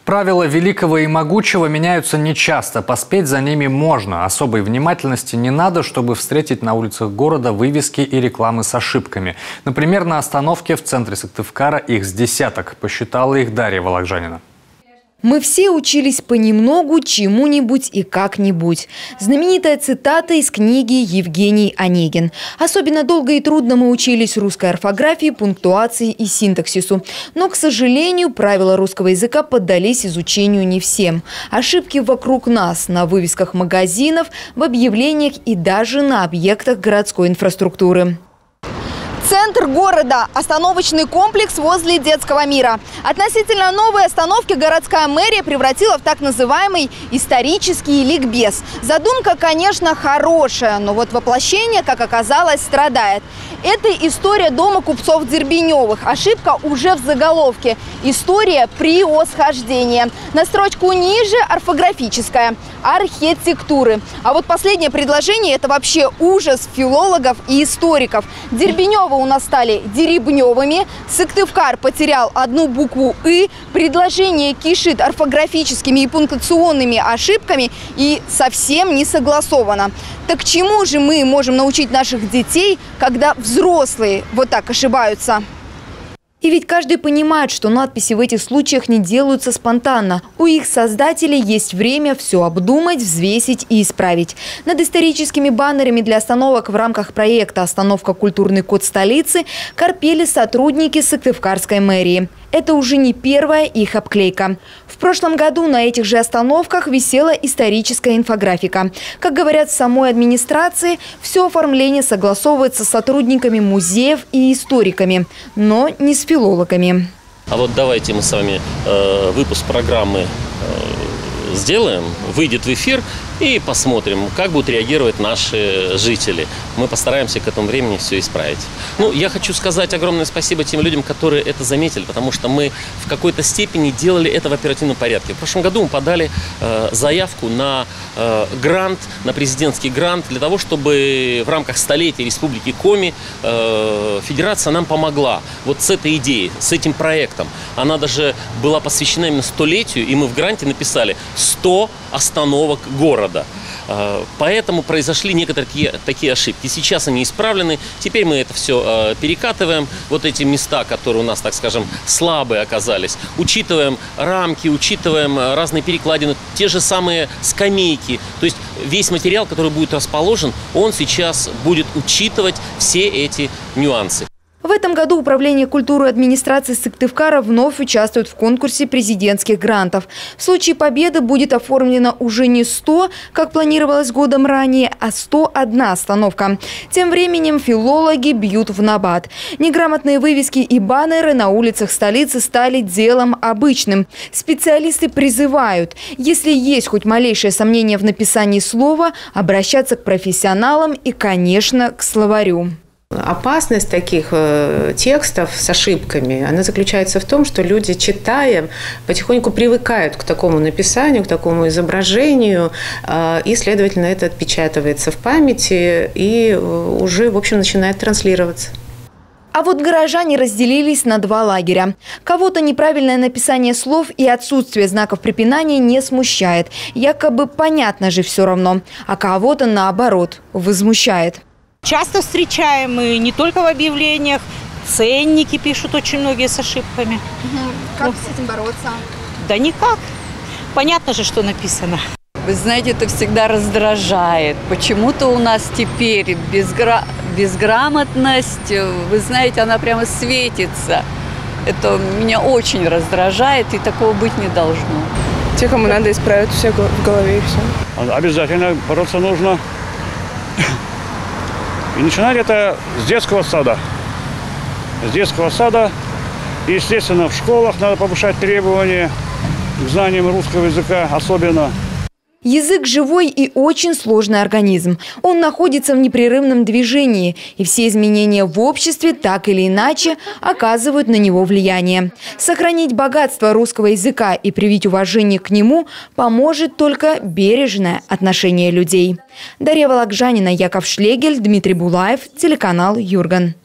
Правила великого и могучего меняются нечасто. Поспеть за ними можно. Особой внимательности не надо, чтобы встретить на улицах города вывески и рекламы с ошибками. Например, на остановке в центре Сыктывкара их с десяток. Посчитала их Дарья Вологжанина. Мы все учились понемногу, чему-нибудь и как-нибудь. Знаменитая цитата из книги Евгений Онегин. Особенно долго и трудно мы учились русской орфографии, пунктуации и синтаксису. Но, к сожалению, правила русского языка поддались изучению не всем. Ошибки вокруг нас, на вывесках магазинов, в объявлениях и даже на объектах городской инфраструктуры. Центр города. Остановочный комплекс возле детского мира. Относительно новой остановки городская мэрия превратила в так называемый исторический ликбез. Задумка, конечно, хорошая, но вот воплощение, как оказалось, страдает. Это история дома купцов Дербеневых. Ошибка уже в заголовке. История превосхождения. На строчку ниже орфографическая. Архитектуры. А вот последнее предложение – это вообще ужас филологов и историков. Дербеневы у нас стали Деребневыми. Сыктывкар потерял одну букву «и». Предложение кишит орфографическими и пунктуационными ошибками и совсем не согласовано. Так чему же мы можем научить наших детей, когда взрослые вот так ошибаются? И ведь каждый понимает, что надписи в этих случаях не делаются спонтанно. У их создателей есть время все обдумать, взвесить и исправить. Над историческими баннерами для остановок в рамках проекта «Остановка. Культурный код столицы» корпели сотрудники Сыктывкарской мэрии. Это уже не первая их обклейка. В прошлом году на этих же остановках висела историческая инфографика. Как говорят в самой администрации, все оформление согласовывается с сотрудниками музеев и историками, но не с филологами. А вот давайте мы с вами выпуск программы сделаем, выйдет в эфир и посмотрим, как будут реагировать наши жители. Мы постараемся к этому времени все исправить. Ну, я хочу сказать огромное спасибо тем людям, которые это заметили, потому что мы в какой-то степени делали это в оперативном порядке. В прошлом году мы подали заявку на грант, на президентский грант, для того, чтобы в рамках столетия Республики Коми Федерация нам помогла вот с этой идеей, с этим проектом. Она даже была посвящена именно 100-летию, и мы в гранте написали 100 остановок города. Поэтому произошли некоторые такие ошибки. Сейчас они исправлены. Теперь мы это все перекатываем. Вот эти места, которые у нас, так скажем, слабые оказались. Учитываем рамки, учитываем разные перекладины, те же самые скамейки. То есть весь материал, который будет расположен, он сейчас будет учитывать все эти нюансы. В этом году Управление культуры администрации Сыктывкара вновь участвует в конкурсе президентских грантов. В случае победы будет оформлено уже не 100, как планировалось годом ранее, а 101 остановка. Тем временем филологи бьют в набат. Неграмотные вывески и баннеры на улицах столицы стали делом обычным. Специалисты призывают, если есть хоть малейшее сомнение в написании слова, обращаться к профессионалам и, конечно, к словарю. Опасность таких текстов с ошибками, она заключается в том, что люди, читая, потихоньку привыкают к такому написанию, к такому изображению, и, следовательно, это отпечатывается в памяти и уже, в общем, начинает транслироваться. А вот горожане разделились на два лагеря. Кого-то неправильное написание слов и отсутствие знаков препинания не смущает. Якобы понятно же все равно. А кого-то, наоборот, возмущает. Часто встречаем, и не только в объявлениях. Ценники пишут очень многие с ошибками. Как с этим бороться? Да никак. Понятно же, что написано. Вы знаете, это всегда раздражает. Почему-то у нас теперь безграмотность, вы знаете, она прямо светится. Это меня очень раздражает, и такого быть не должно. Те, кому надо исправить все в голове, и все. Обязательно бороться нужно. И начинать это с детского сада. С детского сада. И, естественно, в школах надо повышать требования к знаниям русского языка особенно. Язык – живой и очень сложный организм. Он находится в непрерывном движении, и все изменения в обществе так или иначе оказывают на него влияние. Сохранить богатство русского языка и привить уважение к нему поможет только бережное отношение людей. Дарья Вологжанина, Яков Шлегель, Дмитрий Булаев, телеканал Юрган.